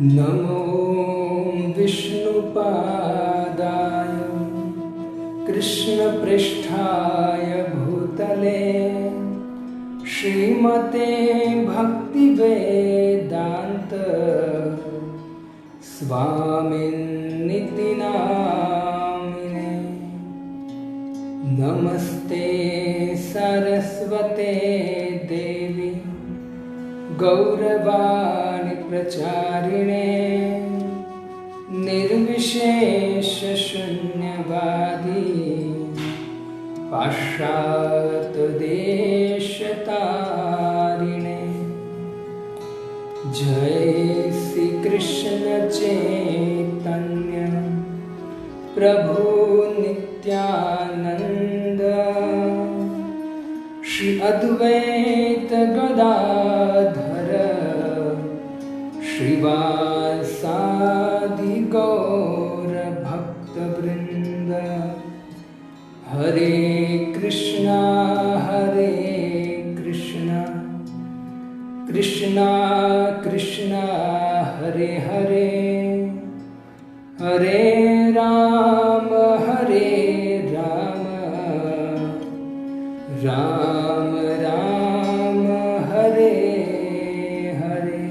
नमो विष्णुपादाय कृष्णपृष्ठाय भूतले श्रीमते भक्तिवेदांत स्वामिन्निति नामिने। नमस्ते सरस्वते देवी गौरवाणी प्रचारिणे निर्विशेष शून्यवादी पाश्चात्य देशतारिणे। जय श्री कृष्ण चैतन्य प्रभु नित्यानंद श्री अद्वैत गदाधर श्रीवासादि गौर भक्तवृंद। हरे कृष्णा कृष्णा कृष्णा हरे हरे, हरे राम राम राम हरे हरे।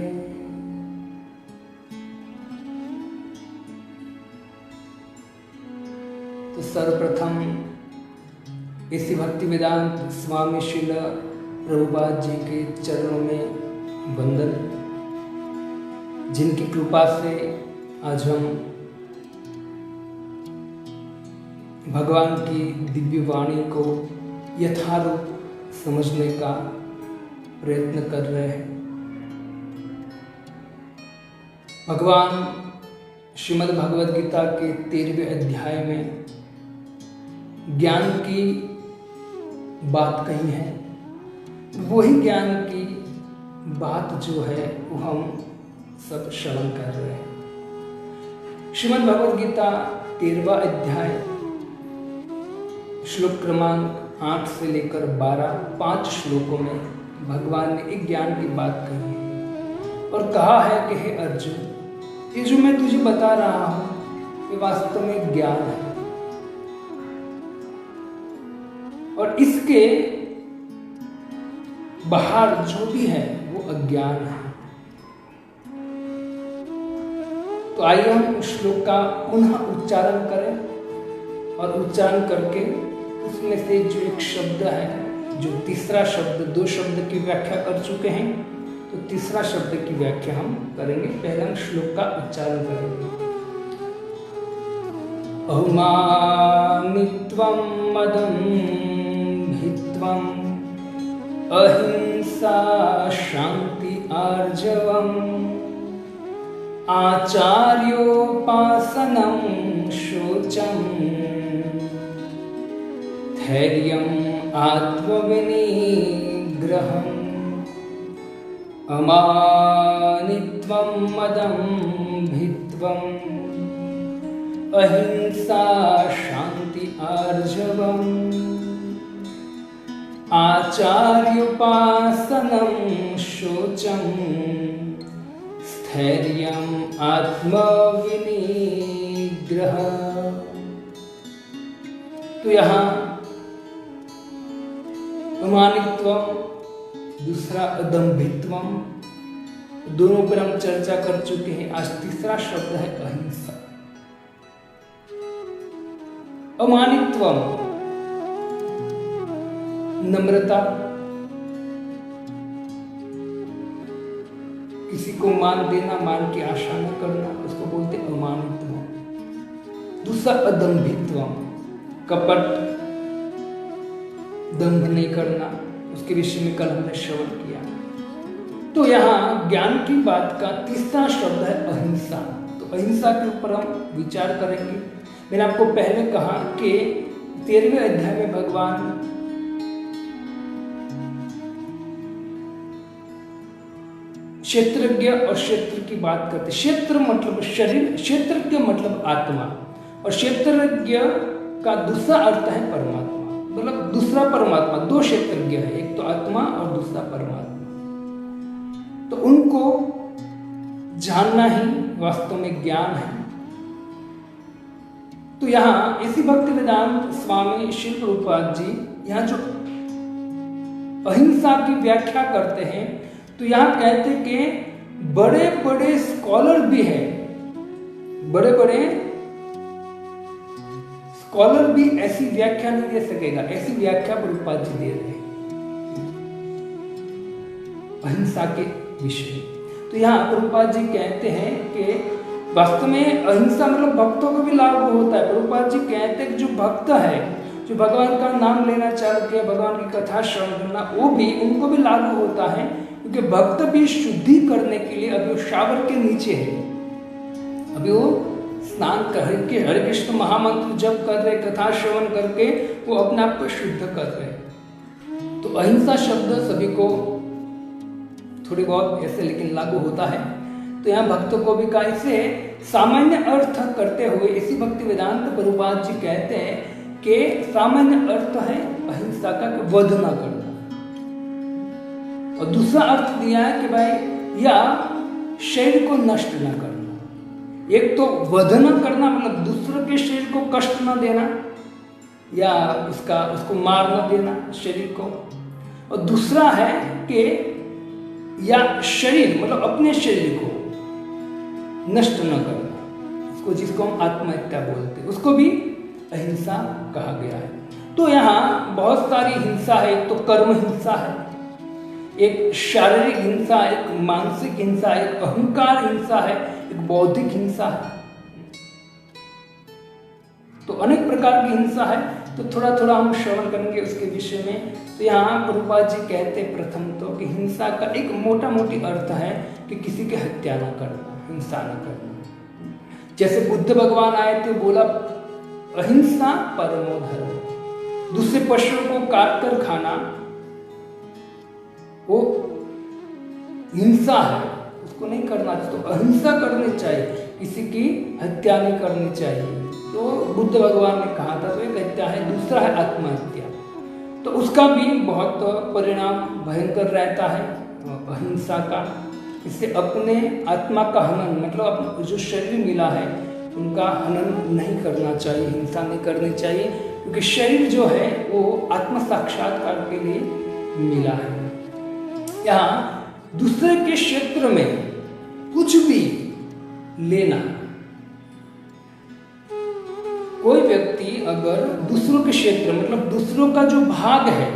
तो सर्वप्रथम इसी भक्ति वेदांत स्वामी श्रील प्रभुपाद जी के चरणों में वंदन, जिनकी कृपा से आज हम भगवान की दिव्य वाणी को यथारूप समझने का प्रयत्न कर रहे हैं। भगवान श्रीमद् भगवद गीता के 13वें अध्याय में ज्ञान की बात कही है। वही ज्ञान की बात जो है वो हम सब श्रवण कर रहे हैं। श्रीमद् भगवद गीता 13वां अध्याय श्लोक क्रमांक 8 से लेकर 12, 5 श्लोकों में भगवान ने एक ज्ञान की बात कही है और कहा है कि हे अर्जुन, ये जो मैं तुझे बता रहा हूं ये वास्तव में ज्ञान है और इसके बाहर जो भी है वो अज्ञान है। तो आइए हम उस श्लोक का पुनः उच्चारण करें और उच्चारण करके उसमें से जो एक शब्द है, जो तीसरा शब्द, 2 शब्द की व्याख्या कर चुके हैं, तो तीसरा शब्द की व्याख्या हम करेंगे। पहले हम श्लोक का उच्चारण करेंगे। अहुमानित्वं मदं भित्वं अहिंसा शांति आर्जवम् आचार्योपासनं शौचं धैर्यम् आत्मविनिग्रहम्। अमानित्वं मदं भित्वम् अहिंसा शांति आर्जवम् आचार्योपासनं शौचं स्थैर्यम् आत्मविनिग्रह। तो यहाँ अमानित्वम, दूसरा अदम्भित्वम, दोनों पर हम चर्चा कर चुके हैं। आज तीसरा शब्द है अहिंसा। अमानित्वम नम्रता, किसी को मान देना, मान की आशा न करना, उसको बोलते अमानित्व। दूसरा अदम्भित्वम, कपट, दंभ नहीं करना, उसके विषय में कल हमने श्रवण किया। तो यहाँ ज्ञान की बात का तीसरा शब्द है अहिंसा। तो अहिंसा के ऊपर हम विचार करेंगे। मैंने आपको पहले कहा कि 13वें अध्याय में भगवान क्षेत्रज्ञ और क्षेत्र की बात करते। क्षेत्र मतलब शरीर, क्षेत्रज्ञ मतलब आत्मा, और क्षेत्रज्ञ का दूसरा अर्थ है परमात्मा। मतलब दूसरा परमात्मा, 2 क्षेत्रज्ञ है, एक तो आत्मा और दूसरा परमात्मा। तो उनको जानना ही वास्तव में ज्ञान है। तो यहाँ इसी भक्ति वेदांत स्वामी श्री प्रभुपाद जी यहाँ जो अहिंसा की व्याख्या करते हैं, तो यहाँ कहते कि बड़े बड़े स्कॉलर भी हैं, बड़े बड़े स्कॉलर भी ऐसी व्याख्या नहीं दे सकेगा, ऐसी व्याख्या प्रभुपाद जी दे रहे हैं अहिंसा के विषय। तो यहाँ प्रभुपाद जी कहते हैं कि वास्तव में अहिंसा मतलब भक्तों को भी लागू होता है। प्रभुपाद जी कहते हैं कि जो भक्त है, जो भगवान का नाम लेना चालू किया, भगवान की कथा श्रवण करना, वो भी उनको भी लागू होता है, क्योंकि भक्त भी शुद्धि करने के लिए अभी वो शावर के नीचे है, अभी वो स्नान करके हरे कृष्ण महामंत्र जप कर रहे, कथा श्रवण करके वो अपने आप को शुद्ध कर रहे। तो अहिंसा शब्द सभी को थोड़ी बहुत ऐसे लेकिन लागू होता है। तो यहाँ भक्तों को भी का इसे सामान्य अर्थ करते हुए इसी भक्ति वेदांत प्रभुपाद जी कहते हैं कि सामान्य अर्थ है अहिंसा का वध न करना, और दूसरा अर्थ दिया है कि भाई या शरीर को नष्ट न करना। एक तो वध न करना मतलब दूसरों के शरीर को कष्ट न देना या उसको मार न देना शरीर को, और दूसरा है कि या शरीर मतलब अपने शरीर को नष्ट न करना, उसको जिसको हम आत्महत्या बोलते हैं, उसको भी अहिंसा कहा गया है। तो यहाँ बहुत सारी हिंसा है, एक तो कर्म हिंसा है, एक शारीरिक हिंसा, एक मानसिक हिंसा, एक अहंकार हिंसा है, एक बौद्धिक हिंसा है। तो अनेक प्रकार की हिंसा है, तो थोड़ा थोड़ा हम श्रवण करेंगे उसके विषय में। तो यहाँ प्रभुपाद जी कहते प्रथम तो कि हिंसा का एक मोटा मोटी अर्थ है कि किसी की हत्या न करना, हिंसा न करना। जैसे बुद्ध भगवान आए थे, बोला अहिंसा परमो धर्म, दूसरे पशुओं को काट कर खाना वो हिंसा है, उसको नहीं करना चाहिए। तो अहिंसा करनी चाहिए, किसी की हत्या नहीं करनी चाहिए। तो बुद्ध भगवान ने कहा था, तो एक हत्या है, दूसरा है आत्महत्या। तो उसका भी बहुत परिणाम भयंकर रहता है अहिंसा का। इससे अपने आत्मा का हनन मतलब अपना जो शरीर मिला है उनका हनन नहीं करना चाहिए, हिंसा नहीं करनी चाहिए, क्योंकि शरीर जो है वो आत्म साक्षात्कार के लिए मिला है। यहाँ दूसरे के क्षेत्र में कुछ भी लेना, कोई व्यक्ति अगर दूसरों के क्षेत्र मतलब दूसरों का जो भाग है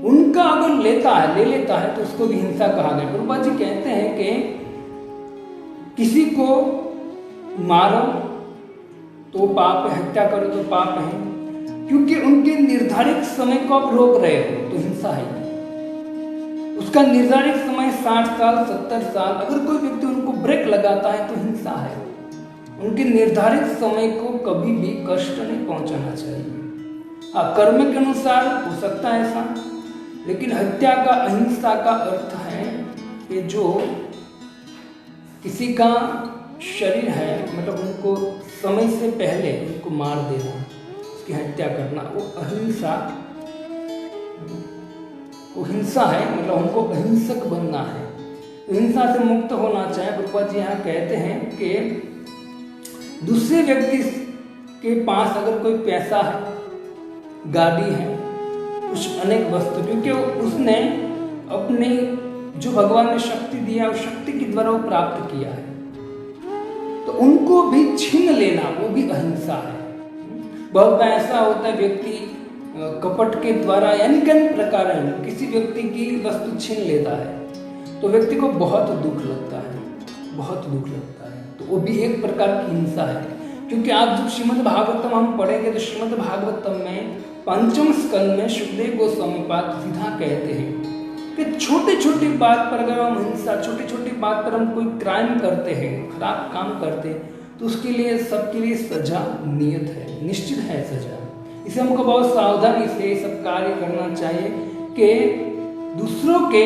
उनका अगर ले लेता है तो उसको भी हिंसा कहा गया। प्रभुपाद जी कहते हैं कि किसी को मारो तो पाप है, हत्या करो तो पाप है, क्योंकि उनके निर्धारित समय को आप रोक रहे हो तो हिंसा है। उसका निर्धारित समय 60 साल 70 साल, अगर कोई व्यक्ति उनको ब्रेक लगाता है तो हिंसा है। उनके निर्धारित समय को कभी भी कष्ट नहीं पहुंचाना चाहिए। कर्म के अनुसार हो सकता है ऐसा, लेकिन हत्या का अहिंसा का अर्थ है कि जो किसी का शरीर है मतलब उनको समय से पहले उनको मार देना, उसकी हत्या करना, वो अहिंसा, वो हिंसा है, मतलब उनको अहिंसक बनना है, हिंसा से मुक्त होना चाहिए। प्रभुपाद जी यहाँ कहते हैं कि दूसरे व्यक्ति के पास अगर कोई पैसा है, गाड़ी है, कुछ अनेक वस्तु, क्योंकि उसने अपने जो भगवान ने शक्ति दिया उस शक्ति के द्वारा वो प्राप्त किया है, तो उनको भी छीन लेना वो भी अहिंसा है। बहुत बार ऐसा होता है व्यक्ति कपट के द्वारा यानी कई प्रकार किसी व्यक्ति की वस्तु छीन लेता है तो व्यक्ति को बहुत दुख लगता है, बहुत दुख लगता है, तो वो भी एक प्रकार की हिंसा है। क्योंकि आप जब श्रीमद् भागवतम हम पढ़ेंगे तो श्रीमद् भागवतम में 5वें स्कंद में सुखदेव गोस्वामी पाद सीधा कहते हैं कि छोटी छोटी बात पर अगर हम हिंसा, छोटी छोटी बात पर हम कोई क्राइम करते हैं, खराब काम करते हैं, तो उसके लिए सबके लिए सजा नियत है, निश्चित है सजा। इसे हमको बहुत सावधानी से सब कार्य करना चाहिए कि दूसरों के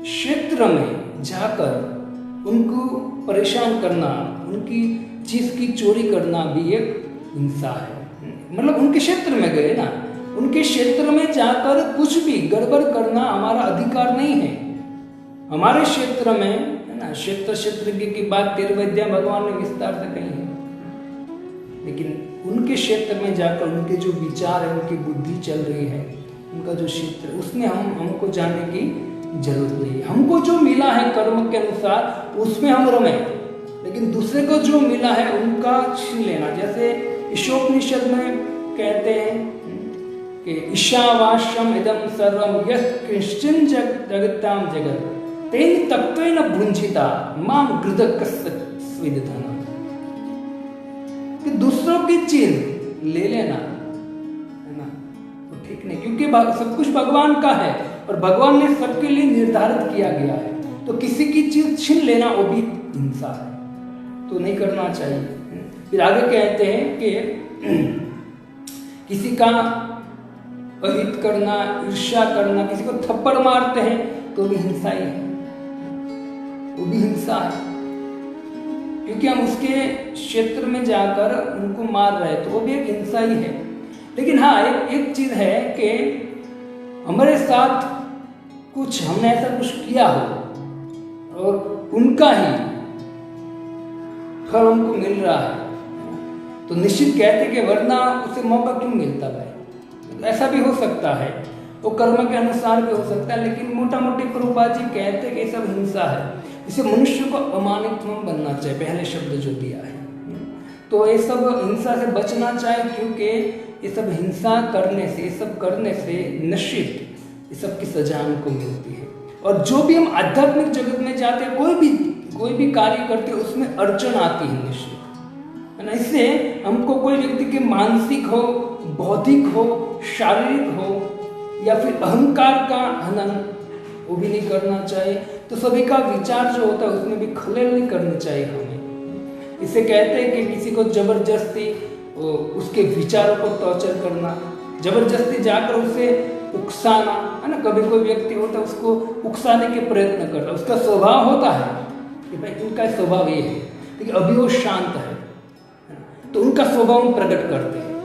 क्षेत्र में जाकर उनको परेशान करना, उनकी चीज की चोरी करना भी एक हिंसा है। मतलब उनके क्षेत्र में गए ना, उनके क्षेत्र में जाकर कुछ भी गड़बड़ करना हमारा अधिकार नहीं है। हमारे क्षेत्र में है ना। क्षेत्र की बात 13वें अध्याय भगवान ने विस्तार से कही है, लेकिन उनके क्षेत्र में जाकर उनके जो विचार है, उनकी बुद्धि चल रही है, उनका जो क्षेत्र, उसमें हमको जाने की जरूरत नहीं है। हमको जो मिला है कर्म के अनुसार उसमें हम रमे, लेकिन दूसरे को जो मिला है उनका छीन लेना। जैसे ईशोपनिषद में कहते हैं कि ईशावास्यम इदं सर्वं यत् किंचिन जगतां जगत् तेन तत्वेन भुंजिता माम गृधकस्य स्विदधनम्। कि दूसरों की चीज ले लेना, है ना, तो ठीक नहीं, क्योंकि सब कुछ भगवान का है और भगवान ने सबके लिए निर्धारित किया गया है। तो किसी की चीज छीन लेना वो भी हिंसा है, तो नहीं करना चाहिए। फिर आगे कहते हैं कि किसी का अहित करना, ईर्ष्या करना, किसी को थप्पड़ मारते हैं तो भी हिंसा ही है, वो भी हिंसा है, क्योंकि हम उसके क्षेत्र में जाकर उनको मार रहे हैं, तो वो भी एक हिंसा ही है। लेकिन हाँ, एक चीज है कि हमारे साथ कुछ हमने ऐसा कुछ किया हो और उनका ही फल हमको मिल रहा है, तो निश्चित कहते कि वरना उसे मौका क्यों मिलता भाई। तो ऐसा भी हो सकता है, वो कर्म के अनुसार भी हो सकता है, लेकिन मोटा मोटी प्रभुपाद जी कहते कि ये सब हिंसा है। इसे मनुष्य को अमानित बनना चाहिए, पहले शब्द जो दिया है। तो ये सब हिंसा से बचना चाहिए, क्योंकि ये सब हिंसा करने से, ये सब करने से निश्चित ये सब की सजा हमको मिलती है। और जो भी हम आध्यात्मिक जगत में जाते हैं, कोई भी कार्य करते हैं, उसमें अड़चन आती है निश्चित, है ना। इससे हमको कोई व्यक्ति के मानसिक हो, बौद्धिक हो, शारीरिक हो या फिर अहंकार का हनन, वो भी नहीं करना चाहिए। तो सभी का विचार जो होता है उसमें भी खलेल नहीं करनी चाहिए हमें। इसे कहते हैं कि किसी को जबरदस्ती उसके विचारों को टॉर्चर करना, जबरदस्ती जाकर उसे उकसाना, है ना। कभी कोई व्यक्ति होता है उसको उकसाने के प्रयत्न करता है, उसका स्वभाव होता है कि भाई उनका स्वभाव ये है, लेकिन अभी वो शांत है, तो उनका स्वभाव प्रकट करते हैं,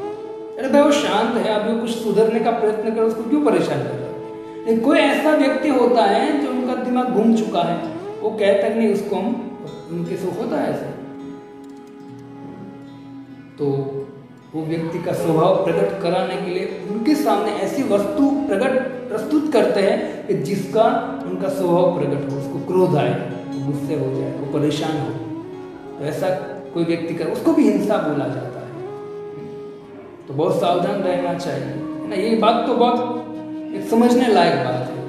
अरे भाई वो शांत है, अभी वो कुछ सुधरने का प्रयत्न कर, उसको क्यों परेशान कर रहा है। लेकिन कोई ऐसा व्यक्ति होता है जो उनका दिमाग घूम चुका है, वो कहता है नहीं उसको हम, उनके से होता है ऐसा, तो वो व्यक्ति का स्वभाव प्रकट कराने के लिए उनके सामने ऐसी वस्तु प्रस्तुत करते हैं कि जिसका उनका स्वभाव प्रकट हो, उसको क्रोध आए, गुस्से हो जाए, वो परेशान हो। तो ऐसा कोई व्यक्ति कर, उसको भी हिंसा बोला जाता है। तो बहुत सावधान रहना चाहिए, है ना। ये बात तो बहुत एक समझने लायक बात है।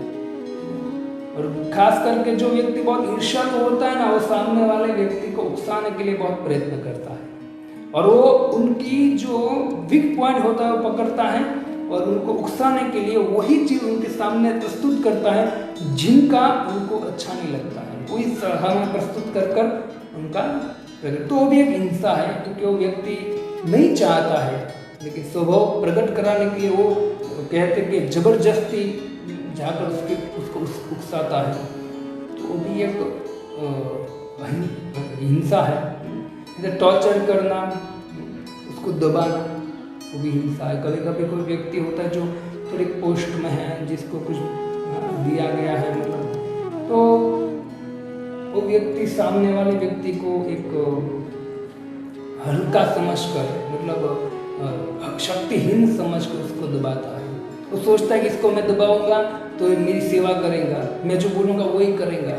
और खास करके जो व्यक्ति बहुत ईर्ष्यालु होता है ना, वो सामने वाले व्यक्ति को उकसाने के लिए बहुत प्रयत्न करता है, और वो उनकी जो वीक पॉइंट होता है वो पकड़ता है और उनको उकसाने के लिए वही चीज उनके सामने प्रस्तुत करता है जिनका उनको अच्छा नहीं लगता है, वही हमें प्रस्तुत कर उनका प्रकट। तो वो भी एक हिंसा है, क्योंकि वो व्यक्ति नहीं चाहता है, लेकिन स्वभाव प्रकट कराने के लिए वो कहते कि जबरदस्ती जाकर उसको उकसाता है, तो वो भी एक हिंसा है। टॉर्चर करना, उसको दबाना, वो भी हिंसा है। कभी कभी कोई व्यक्ति होता है जो थोड़ी पोस्ट में है, जिसको कुछ दिया गया है, मतलब तो वो व्यक्ति सामने वाले व्यक्ति को एक हल्का समझकर, मतलब शक्तिहीन समझकर उसको दबाता है। वो सोचता है कि इसको मैं दबाऊंगा तो मेरी सेवा करेगा, मैं जो बोलूँगा वही करेगा।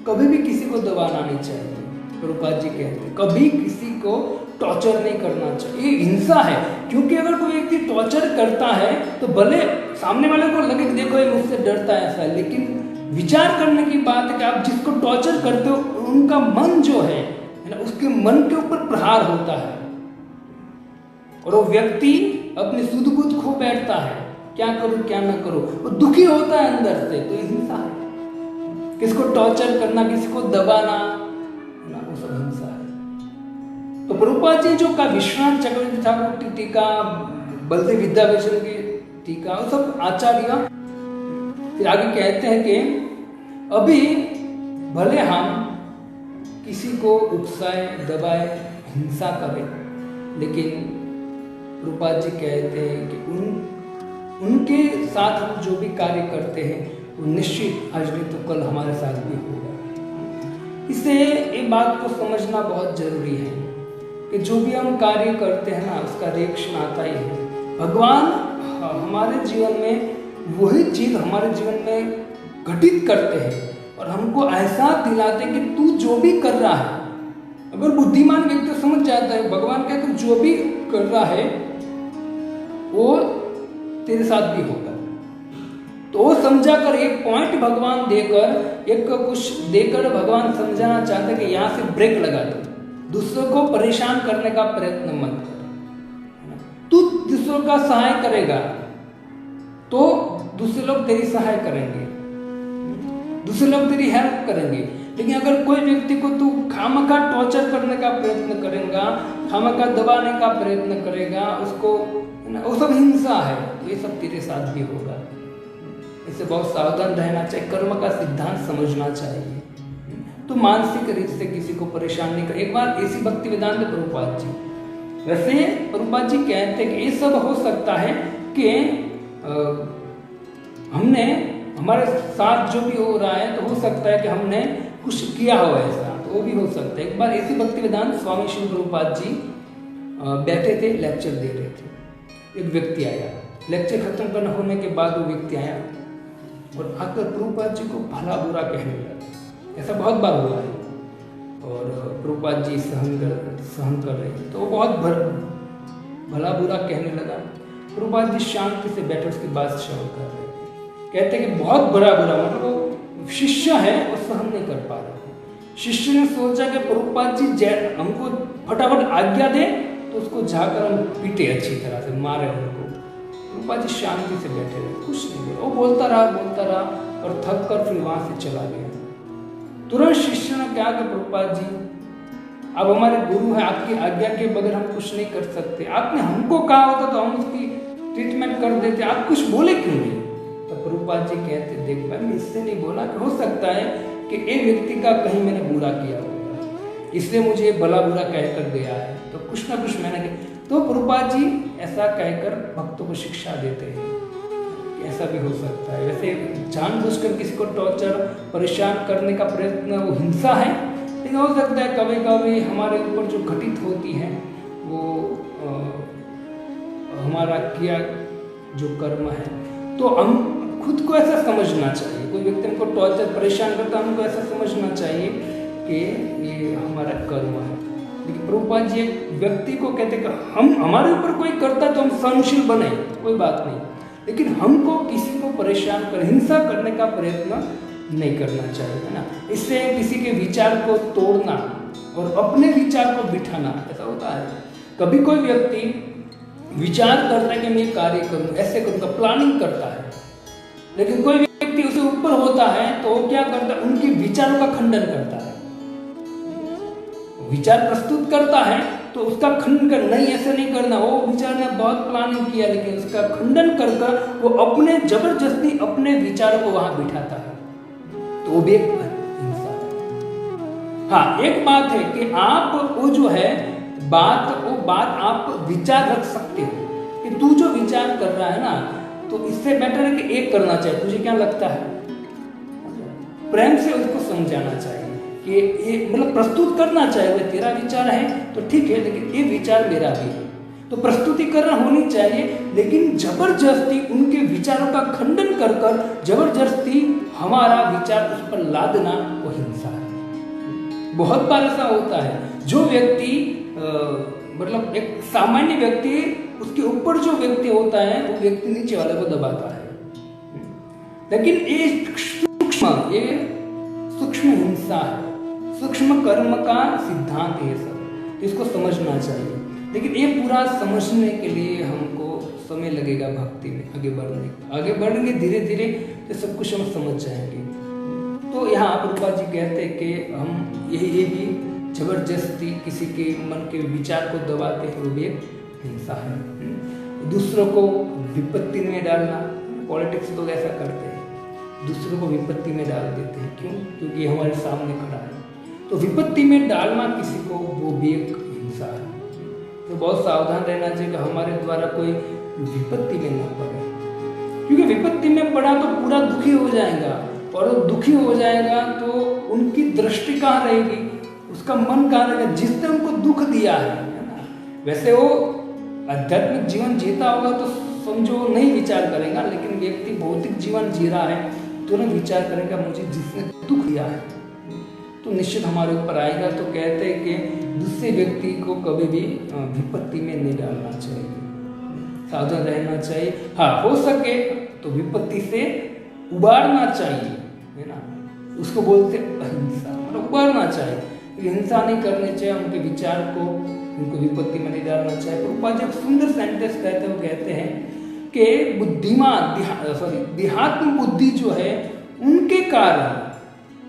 कभी भी किसी को दबाना नहीं चाहिए। प्रभुपाद जी कहते हैं कभी किसी को टॉर्चर नहीं करना चाहिए, ये हिंसा है। क्योंकि अगर कोई व्यक्ति टॉर्चर करता है तो भले सामने वाले को लगे कि देखो ये मुझसे डरता है ऐसा, लेकिन विचार करने की बात है कि आप जिसको टॉर्चर करते हो उनका मन जो है ना, उसके मन के ऊपर प्रहार होता है और वो व्यक्ति अपनी सुध बुध खो बैठता है, क्या करूं क्या ना करूं, वो दुखी होता है अंदर से। तो ये हिंसा है। किसको टॉर्चर करना, किसी को दबाना ना, वो सब हिंसा है। तो प्रभुपाद जी जो का विश्वनाथ चक्रवर्ती ठाकुर की टीका, बलदेव विद्याभूषण की टीका, वो सब आचार्य फिर आगे कहते हैं कि अभी भले हम किसी को उकसाए, दबाए, हिंसा करें, लेकिन प्रभुपाद जी कहते हैं कि उनके साथ हम जो भी कार्य करते हैं वो निश्चित आज नहीं तो कल हमारे साथ भी होगा। इससे ये बात को समझना बहुत जरूरी है कि जो भी हम कार्य करते हैं ना, उसका रिएक्शन आता ही है। भगवान हमारे जीवन में वही चीज हमारे जीवन में घटित करते हैं और हमको एहसास दिलाते हैं कि तू जो भी कर रहा है, अगर बुद्धिमान व्यक्ति समझ जाता है भगवान कहते जो भी कर रहा है वो तेरे साथ भी होगा, तो वो समझा कर एक पॉइंट भगवान देकर, एक कुछ देकर भगवान समझाना चाहते हैं कि यहाँ से ब्रेक लगा दो, दूसरों को परेशान करने का प्रयत्न मत कर। तू दूसरों का सहाय करेगा तो दूसरे लोग तेरी सहाय करेंगे, दूसरे लोग तेरी हेल्प करेंगे। लेकिन अगर कोई व्यक्ति को तू खामखा टॉर्चर करने का प्रयत्न करेगा, खामखा दबाने का प्रयत्न करेगा, उसको वो सब हिंसा है, तो ये सब तेरे साथ भी होगा। इससे बहुत सावधान रहना चाहिए, कर्म का सिद्धांत समझना चाहिए। तो मानसिक रूप से किसी को परेशान नहीं कर। एक बार ऐसी भक्ति वेदांत प्रभुपाद जी, वैसे प्रभुपाद जी कहते हैं कि ये सब हो सकता है कि हमने हमारे साथ जो भी हो रहा है, तो हो सकता है कि हमने कुछ किया हो ऐसा, तो वो भी हो सकता है। एक बार ऐसी भक्ति वेदांत स्वामी श्री प्रभुपाद जी बैठे थे, लेक्चर दे रहे थे। एक व्यक्ति आया, लेक्चर खत्म करने होने के बाद वो व्यक्ति आया और आकर प्रभुपाद जी को भला बुरा कहने लगा। ऐसा बहुत बार हुआ है और प्रभुपाद जी सहन कर रहे थे, तो वो बहुत भला बुरा कहने लगा। प्रभुपाद जी शांति से बैठे उसकी बात श्रवण कर रहे थे। कहते कि बहुत बुरा मतलब वो शिष्य है और सहन नहीं कर पा रहा। शिष्य ने सोचा कि प्रभुपाद जी हमको फटाफट आज्ञा दे तो उसको जाकर हम पीटे, अच्छी तरह से मारे उनको। प्रभुपाद जी शांति से बैठे रहे, कुछ नहीं बोला। वो बोलता रहा और थक कर फिर वहां से चला गया। तुरंत शिष्य ने कहा कि प्रभुपाद जी अब हमारे गुरु है, आपकी आज्ञा के बगैर हम कुछ नहीं कर सकते। आपने हमको कहा होता तो हम उसकी ट्रीटमेंट कर देते, आप कुछ बोले क्यों नहीं? तो प्रभुपाद जी कहते देख भाई, मैं इससे नहीं बोला कि हो सकता है कि एक व्यक्ति का कहीं मैंने बुरा किया होगा, इसलिए मुझे भला बुरा कहकर गया है, तो कुछ ना कुछ मैंने किया। तो प्रभुपाद जी ऐसा कहकर भक्तों को शिक्षा देते हैं कि ऐसा भी हो सकता है। वैसे जानबूझकर किसी को टॉर्चर परेशान करने का प्रयत्न वो हिंसा है, लेकिन हो सकता है कभी कभी हमारे ऊपर जो घटित होती है वो हमारा किया जो कर्म है, तो हम खुद को ऐसा समझना चाहिए। कोई व्यक्ति हमको टॉर्चर परेशान करता है, हमको ऐसा समझना चाहिए कि ये हमारा कर्म है। लेकिन प्रभुपाद जी एक व्यक्ति को कहते कि हम हमारे ऊपर कोई करता तो हम सहनशील बने, कोई बात नहीं, लेकिन हमको किसी को परेशान कर हिंसा करने का प्रयत्न नहीं करना चाहिए, है ना। इससे किसी के विचार को तोड़ना और अपने विचार को बिठाना, ऐसा होता है। कभी कोई व्यक्ति विचार करता है कि मैं कार्य करूं, ऐसे करूंगा, प्लानिंग करता है, लेकिन कोई व्यक्ति उससे ऊपर होता है तो वो क्या करता है, उनके विचारों का खंडन करता है। विचार प्रस्तुत करता है तो उसका खंडन कर, नहीं ऐसे नहीं करना, वो विचार ने बहुत प्लानिंग किया लेकिन उसका खंडन कर वो अपने जबरदस्ती अपने विचारों को वहां बिठाता है, तो वो भी एक हिंसा है। हाँ, एक बात है कि आप वो जो है वो बात आप विचार रख सकते हो कि तू जो विचार कर रहा है ना, तो इससे बेटर है कि एक करना चाहिए, तुझे क्या लगता है, प्रेम से उसको समझाना चाहिए कि ये मतलब प्रस्तुत करना चाहिए। तेरा विचार है तो ठीक है, लेकिन ये विचार मेरा भी है, तो प्रस्तुतिकरण होनी चाहिए, लेकिन जबरदस्ती उनके विचारों का खंडन कर जबरदस्ती हमारा विचार उस पर लादना वो हिंसा है। बहुत बार ऐसा होता है, जो व्यक्ति मतलब एक सामान्य व्यक्ति, उसके ऊपर जो व्यक्ति होता है वो व्यक्ति नीचे वाले को दबाता है, लेकिन ये सूक्ष्म हिंसा है, सूक्ष्म कर्म का सिद्धांत है सब, इसको समझना चाहिए। लेकिन ये पूरा समझने के लिए हमको समय लगेगा भक्ति में आगे बढ़ेंगे धीरे धीरे, तो सब कुछ हम समझ जाएंगे। तो यहाँ प्रभुपाद जी कहते हैं कि हम ये भी जबरदस्ती किसी के मन के विचार को दबाते हैं, वो भी एक हिंसा है। दूसरों को विपत्ति में डालना, पॉलिटिक्स लोग ऐसा करते हैं, दूसरों को विपत्ति में डाल देते हैं। क्यों? क्योंकि ये हमारे सामने खड़ा है, तो विपत्ति में डालना किसी को, वो भी एक हिंसा है। तो बहुत सावधान रहना चाहिए कि हमारे द्वारा कोई विपत्ति में न पड़े, क्योंकि विपत्ति में पड़ा तो पूरा दुखी हो जाएगा, और वो दुखी हो जाएगा तो उनकी दृष्टि कहाँ रहेगी, उसका मन कहाँ रहेगा, जिसने उनको दुख दिया है ना। वैसे वो आध्यात्मिक जीवन जीता होगा तो समझो नहीं विचार करेगा, लेकिन व्यक्ति भौतिक जीवन जी रहा है तो ना विचार करेगा मुझे जिसने दुख दिया है तो निश्चित हमारे ऊपर आएगा। तो कहते हैं कि दूसरे व्यक्ति को कभी भी विपत्ति में नहीं डालना चाहिए, सावधान रहना चाहिए। हाँ, हो सके तो विपत्ति से उबारना चाहिए, है ना। उसको बोलते अहिंसा, मतलब उबारना चाहिए, हिंसा नहीं करनी चाहिए, उनके विचार को, उनको विपत्ति में नहीं डालना चाहिए। प्रभुपाद जब सुंदर सेंटेंस कहते हैं, वो कहते हैं कि बुद्धिमान देहात्म बुद्धि जो है उनके कारण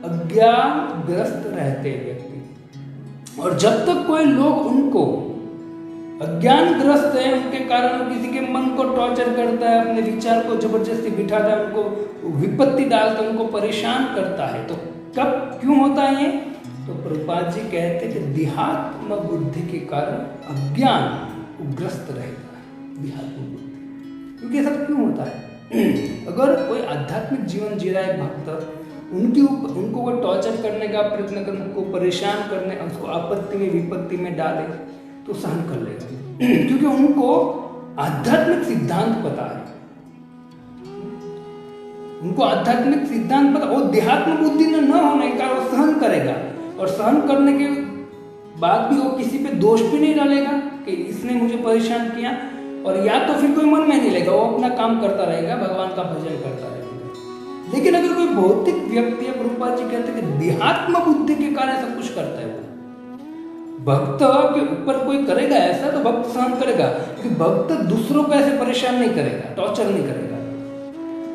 अज्ञानग्रस्त रहते हैं व्यक्ति, और जब तक कोई लोग उनको अज्ञानग्रस्त है, उनके कारण किसी के मन को टॉर्चर करता है, अपने विचार को जबरदस्ती बिठाता है, उनको विपत्ति डालता है, उनको परेशान करता है, तो कब क्यों होता है ये? तो प्रभुपाद जी कहते हैं कि देहात्म बुद्धि के कारण अज्ञान ग्रस्त रहता है, देहात्म बुद्धि। क्योंकि ऐसा क्यों होता है? अगर कोई आध्यात्मिक जीवन जी रहा है भक्त, उनको वो टॉर्चर करने का प्रयत्न करने, उनको परेशान करने, उसको आपत्ति में विपत्ति में डाले तो सहन कर लेगा, क्योंकि उनको आध्यात्मिक सिद्धांत पता है, उनको आध्यात्मिक सिद्धांत पता। वो देहात्म बुद्धि न होने का वो सहन करेगा, और सहन करने के बाद भी वो किसी पे दोष भी नहीं डालेगा कि इसने मुझे परेशान किया, और या तो फिर कोई मन में नहीं लेगा, वो अपना काम करता रहेगा, भगवान का भजन करता रहेगा। लेकिन अगर कोई भौतिक व्यक्ति है, प्रभुपाद जी कहते हैं कि देहात्म बुद्धि के कारण सब कुछ करता है, भक्त के ऊपर कोई करेगा ऐसा तो भक्त सहन करेगा, क्योंकि भक्त दूसरों को ऐसे परेशान नहीं करेगा, टॉर्चर नहीं करेगा।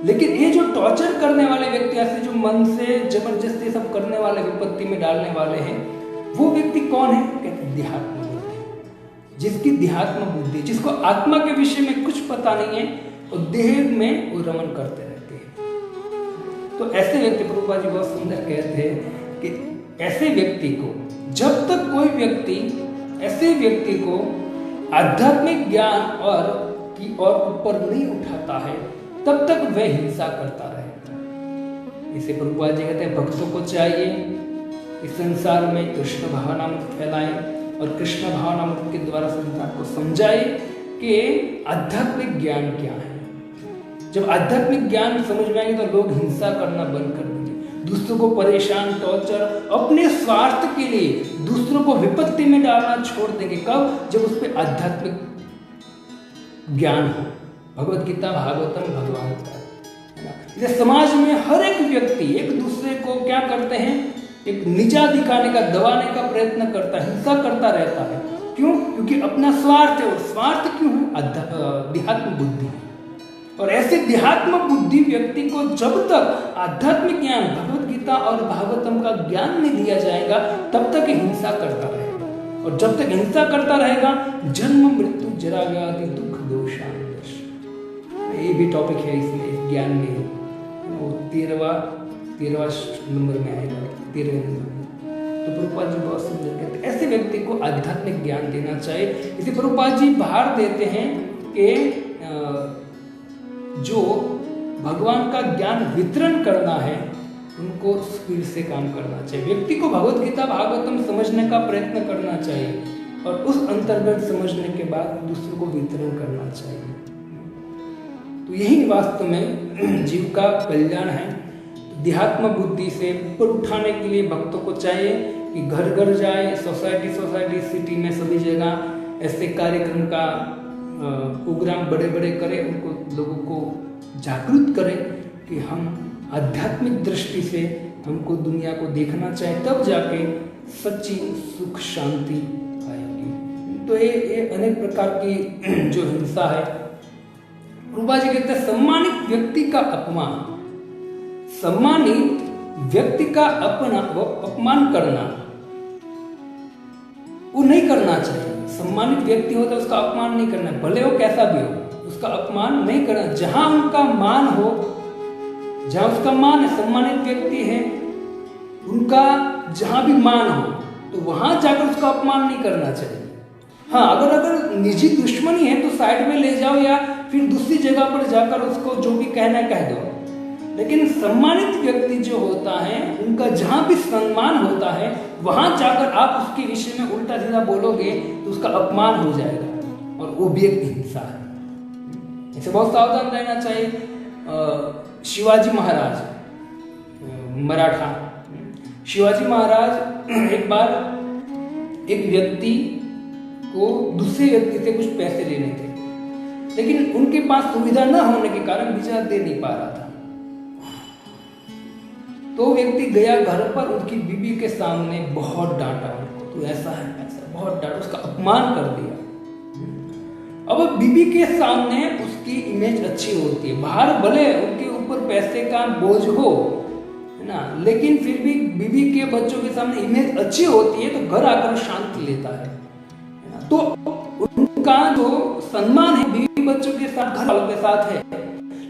लेकिन ये जो टॉर्चर करने वाले व्यक्ति, ऐसे जो मन से जबरदस्ती सब करने वाले, विपत्ति में डालने वाले हैं, वो व्यक्ति कौन है? कहते हैं देहात्म बुद्धि। जिसकी देहात्म बुद्धि, जिसको आत्मा के विषय में कुछ पता नहीं है, और देह में वो रमन करते रहते हैं। तो ऐसे व्यक्ति, प्रभुपाद जी बहुत सुंदर कहते हैं कि ऐसे व्यक्ति को, जब तक कोई व्यक्ति ऐसे व्यक्ति को आध्यात्मिक ज्ञान और की ओर ऊपर नहीं उठाता है, तब तक वह हिंसा करता रहेगा। इसे प्रभुपाद जी कहते हैं भक्तों को चाहिए इस संसार में कृष्ण भावनामृत फैलाएं, और कृष्ण भावनामृत के द्वारा संसार को समझाए कि आध्यात्मिक ज्ञान क्या है। जब आध्यात्मिक ज्ञान समझ में आएंगे तो लोग हिंसा करना बंद कर देंगे, दूसरों को परेशान, टॉर्चर, अपने स्वार्थ के लिए दूसरों को विपत्ति में डालना छोड़ देंगे। कब? जब उस पर आध्यात्मिक ज्ञान हो, भगवत गीता, भागवतम, भगवान का, है ना। इस समाज में हर एक व्यक्ति एक दूसरे को क्या करते हैं? एक नीचा दिखाने का, दबाने का प्रयत्न करता है, हिंसा करता रहता है। क्यों? क्योंकि अपना स्वार्थ है, और स्वार्थ क्यों है? देहात्म बुद्धि। और ऐसे देहात्म बुद्धि व्यक्ति को जब तक आध्यात्मिक ज्ञान, भगवत गीता और भागवतम का ज्ञान नहीं दिया जाएगा, तब तक हिंसा करता रहेगा, और जब तक हिंसा करता रहेगा, जन्म मृत्यु जरा व्याधि दुख दोषान। ये भी टॉपिक है इसमें, इस ज्ञान में, वो 13वां नंबर में आएगा, 13वें नंबर में। तो प्रभुपाद जी बहुत सुंदर कहते हैं ऐसे व्यक्ति को आध्यात्मिक ज्ञान देना चाहिए। इसे प्रभुपाद जी बाहर देते हैं कि जो भगवान का ज्ञान वितरण करना है, उनको स्पीड से काम करना चाहिए। व्यक्ति को भगवत गीता, भागवतम समझने का प्रयत्न करना चाहिए, और उस अंतर्गत समझने के बाद दूसरों को वितरण करना चाहिए। तो यही वास्तव में जीव का कल्याण है। देहात्म बुद्धि से ऊपर उठाने के लिए भक्तों को चाहिए कि घर घर जाए, सोसाइटी सिटी में सभी जगह ऐसे कार्यक्रम का प्रोग्राम बड़े बड़े करें, उनको लोगों को जागरूक करें कि हम आध्यात्मिक दृष्टि से हमको दुनिया को देखना चाहिए, तब जाके सच्ची सुख शांति आएगी। तो ये अनेक प्रकार की जो हिंसा है, प्रभुपाद जी कहते हैं सम्मानित व्यक्ति का अपमान, सम्मानित व्यक्ति का अपमान करना वो नहीं करना चाहिए। सम्मानित व्यक्ति होता है उसका अपमान नहीं करना, भले वो कैसा भी हो, उसका अपमान नहीं करना। जहां उनका मान हो, जहां उसका मान है, सम्मानित व्यक्ति है, उनका जहां भी मान हो, तो वहां जाकर उसका अपमान नहीं करना चाहिए। हाँ, अगर निजी दुश्मनी है तो साइड में ले जाओ, या फिर दूसरी जगह पर जाकर उसको जो भी कहना है कह दो। लेकिन सम्मानित व्यक्ति जो होता है उनका जहां भी सम्मान होता है वहां जाकर आप उसके विषय में उल्टा सीधा बोलोगे तो उसका अपमान हो जाएगा, और वो भी एक हिंसा है। इसे बहुत सावधान रहना चाहिए। शिवाजी महाराज मराठा, शिवाजी महाराज एक बार एक व्यक्ति को दूसरे व्यक्ति से कुछ पैसे लेने थे, लेकिन उनके पास सुविधा न होने के कारण बेचारा दे नहीं पा रहा था। तो व्यक्ति गया घर पर, उनकी बीवी के सामने बहुत डांटा उनको, तू ऐसा है ऐसा, बहुत डांटा, उसका अपमान कर दिया। अब बीवी के सामने उसकी इमेज अच्छी होती है, बाहर भले उनके ऊपर पैसे का बोझ हो, है ना, लेकिन फिर भी बीवी के बच्चों के सामने इमेज अच्छी होती है तो घर आकर शांति लेता है ना। तो उनका जो सम्मान है बीवी बच्चों के साथ, घर वालों के साथ है,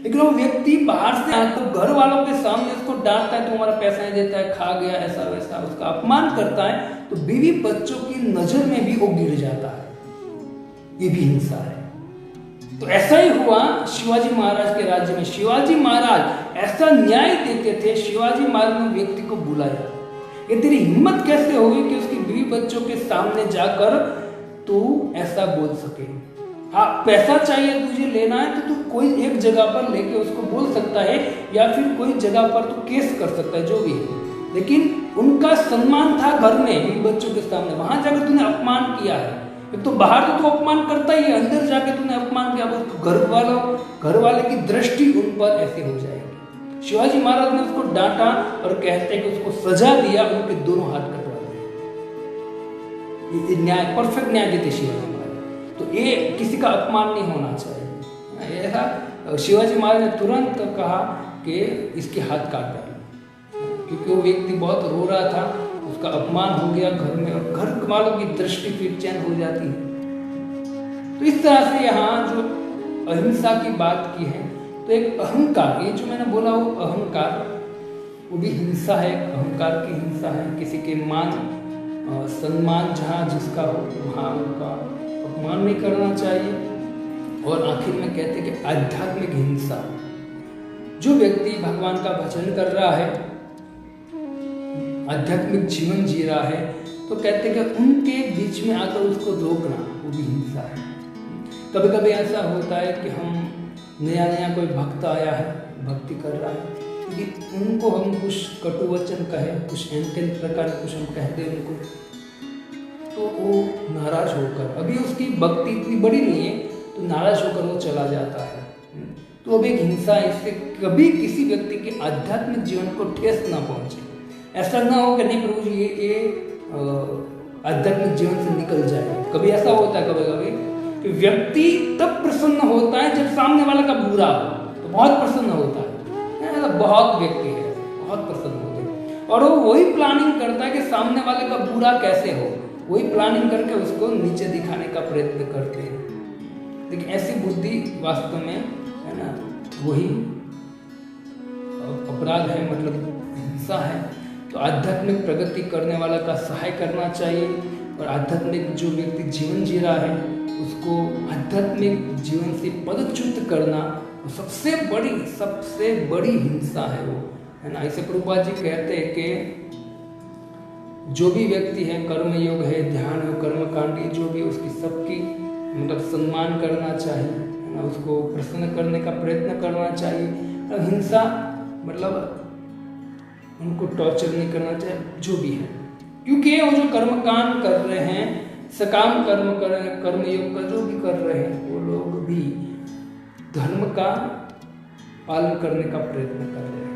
लेकिन वो व्यक्ति बाहर से आकर तो घर वालों के सामने उसको डांटता है, तुम्हारा पैसा नहीं देता है, खा गया, ऐसा वैसा, उसका अपमान करता है, तो बीवी बच्चों की नजर में भी वो गिर जाता है। ये भी हिंसा है। तो ऐसा ही हुआ शिवाजी महाराज के राज्य में। शिवाजी महाराज ऐसा न्याय देते थे, शिवाजी महाराज ने व्यक्ति को बुलाया, ये तेरी हिम्मत कैसे होगी कि उसकी बीवी बच्चों के सामने जाकर तू ऐसा बोल सके। हाँ, पैसा चाहिए तुझे लेना है तो तू कोई एक जगह पर लेके उसको बोल सकता है, या फिर कोई जगह पर तू केस कर सकता है, जो भी है, लेकिन उनका सम्मान था घर में बीवी बच्चों के सामने, वहां जाकर तूने अपमान किया है। तो बाहर तो तू अपमान करता ही है, अंदर जाके तूने अपमान किया, तो घर वाले की दृष्टि उन पर ऐसी हो जाएगी। शिवाजी महाराज ने उसको डांटा और कहते हैं कि उसको सजा दिया, उनके दोनों हाथ कटवा दिए। ये न्याय, परफेक्ट न्याय देते शिवाजी महाराज। तो ये किसी का अपमान नहीं होना चाहिए। ऐसा शिवाजी महाराज ने तुरंत कहा कि इसके हाथ काट डालो, क्योंकि वो व्यक्ति बहुत रो रहा था, उसका अपमान हो गया घर में, और घर वालों की दृष्टि फिर चैन हो जाती है। तो इस तरह से यहाँ जो अहिंसा की बात की है, तो एक अहंकार, ये जो मैंने बोला वो अहंकार, वो भी हिंसा है, अहंकार की हिंसा है। किसी के मान सम्मान जहाँ जिसका हो वहाँ उनका अपमान नहीं करना चाहिए। और आखिर में कहते हैं कि आध्यात्मिक हिंसा, जो व्यक्ति भगवान का भजन कर रहा है, आध्यात्मिक जीवन जी रहा है, तो कहते हैं कि उनके बीच में आकर उसको रोकना वो भी हिंसा है। कभी कभी ऐसा होता है कि हम नया कोई भक्त आया है, भक्ति कर रहा है, क्योंकि उनको हम कुछ कटु वचन कहे, कुछ एंटेन प्रकार कुछ हम कह दें उनको, तो वो नाराज होकर, अभी उसकी भक्ति इतनी बड़ी नहीं है, तो नाराज होकर वो चला जाता है। तो अब एक हिंसा है। इससे कभी किसी व्यक्ति के आध्यात्मिक जीवन को ठेस ना पहुंचे। ऐसा ना हो कि नहीं प्रभु जी ये आध्यात्मिक जीवन से निकल जाए। कभी ऐसा होता है कभी कभी कि व्यक्ति तब प्रसन्न होता है जब सामने वाला का बुरा हो, तो बहुत प्रसन्न होता है। बहुत व्यक्ति है बहुत प्रसन्न होते हैं, और वो वही प्लानिंग करता है कि सामने वाले का बुरा कैसे हो, वही प्लानिंग करके उसको नीचे दिखाने का प्रयत्न करते हैं। लेकिन ऐसी बुद्धि वास्तव में, है ना, वही अपराध है, मतलब हिंसा है। तो आध्यात्मिक प्रगति करने वाला का सहाय करना चाहिए, और आध्यात्मिक जो व्यक्ति जीवन जी रहा है उसको आध्यात्मिक जीवन से पदच्युत करना सबसे बड़ी हिंसा है वो, है ना। ऐसे प्रभुपाद जी कहते हैं कि जो भी व्यक्ति है, कर्म योग है, ध्यान है, कर्मकांडी जो भी, उसकी सबकी मतलब सम्मान करना चाहिए, है ना, उसको प्रसन्न करने का प्रयत्न करना चाहिए। और हिंसा मतलब उनको टॉर्चर नहीं करना चाहिए, जो भी है, क्योंकि वो जो कर्मकांड कर रहे हैं, सकाम कर्म कर रहे हैं, कर्मयोग का जो भी कर रहे हैं, वो लोग भी धर्म का पालन करने का प्रयत्न कर रहे हैं,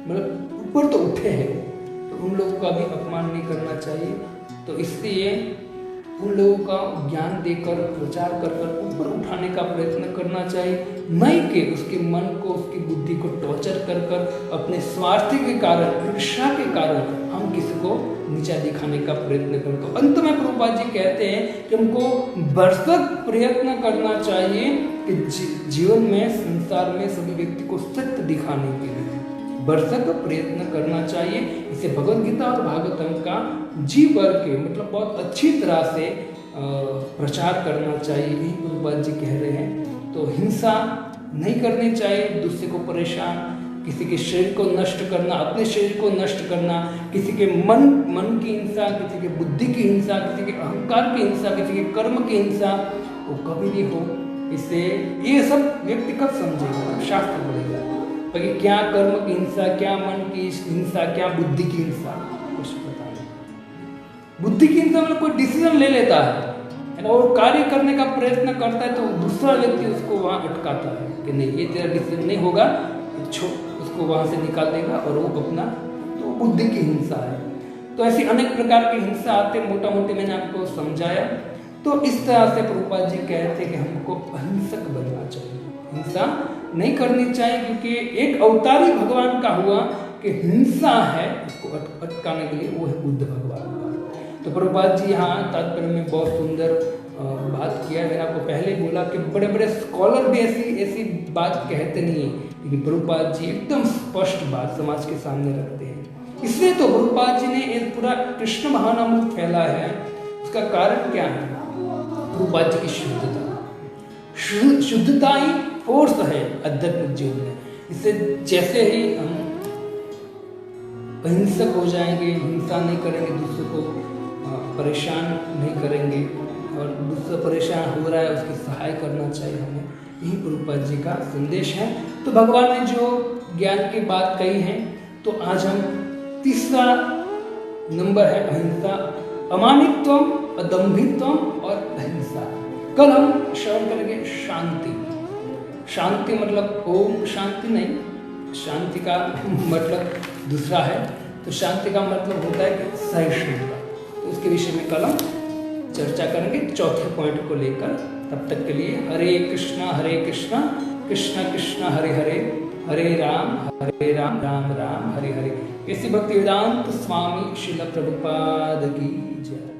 मतलब ऊपर तो उठे हैं, तो उन लोगों का भी अपमान नहीं करना चाहिए। तो इसलिए उन लोगों का ज्ञान देकर, प्रचार कर ऊपर उठाने का प्रयत्न करना चाहिए, नहीं कि उसके मन को, उसकी बुद्धि को टॉर्चर कर अपने स्वार्थ के कारण, ईर्ष्या के कारण हम किसी को नीचा दिखाने का प्रयत्न करते। तो अंत में प्रभुपाद जी कहते हैं कि हमको भरसक प्रयत्न करना चाहिए कि जीवन में, संसार में सभी व्यक्ति को सत्य दिखाने के लिए भरसक प्रयत्न करना चाहिए। इसे भगवद गीता और भागवतम का जी भर के, मतलब बहुत अच्छी तरह से प्रचार करना चाहिए, यही प्रभुपाद जी कह रहे हैं। तो हिंसा नहीं करनी चाहिए, दूसरे को परेशान किसी के शरीर को नष्ट करना, अपने शरीर को नष्ट करना, किसी के मन की हिंसा, किसी के बुद्धि की हिंसा, किसी के अहंकार की हिंसा, किसी के कर्म की हिंसा, वो कभी भी हो। इससे ये सब व्यक्ति कब समझेगा? शास्त्र बोलेगा बाकी क्या कर्म की हिंसा, क्या मन की हिंसा, क्या बुद्धि की हिंसा, कुछ पता नहीं। बुद्धि की हिंसा मतलब कोई डिसीजन ले लेता है ना, और कार्य करने का प्रयत्न करता है तो दूसरा व्यक्ति उसको वहाँ अटकाता है कि नहीं ये तेरा डिसीजन नहीं होगा, उसको वहाँ से निकाल देगा और वो अपना, तो बुद्धि की हिंसा है। तो ऐसी अनेक प्रकार की हिंसा आते, मोटा मोटी मैंने आपको समझाया। तो इस तरह से प्रभुपाद जी कहते हैं कि हमको अहिंसक बनना चाहिए, हिंसा नहीं करनी चाहिए, क्योंकि एक अवतारी भगवान का हुआ कि हिंसा है उसको अटकाने के लिए, वो है बुद्ध भगवान का। तो प्रभुपाद जी यहाँ तात्पर्य में बहुत सुंदर बात किया। मैंने आपको पहले बोला कि बड़े बड़े स्कॉलर भी ऐसी बात कहते नहीं है, लेकिन प्रभुपाद जी एकदम स्पष्ट बात समाज के सामने रखते हैं। इसलिए तो प्रभुपाद जी ने एक पूरा कृष्ण महानामृत फैला है। उसका कारण क्या है? प्रभुपाद जी की शुद्धता ही फोर्स है आध्यात्मिक जीवन में। इससे जैसे ही हम अहिंसक हो जाएंगे, हिंसा नहीं करेंगे, दूसरे को परेशान नहीं करेंगे, और दूसरा परेशान हो रहा है उसकी सहाय करना चाहिए हमें, यही प्रभुपाद जी का संदेश है। तो भगवान ने जो ज्ञान की बात कही है, तो आज हम तीसरा नंबर है अहिंसा, अमानित्वम, अदम्भित्वम और अहिंसा। कल हम श्रवण करेंगे शांति। शांति मतलब ओम शांति नहीं, शांति का मतलब दूसरा है। तो शांति का मतलब होता है कि सहिष्णुता। तो उसके विषय में कल हम चर्चा करेंगे चौथे पॉइंट को लेकर। तब तक के लिए हरे कृष्णा कृष्ण कृष्ण हरे हरे, हरे राम राम राम हरे हरे। ऐसी भक्ति वेदांत स्वामी श्रील प्रभुपाद की जय।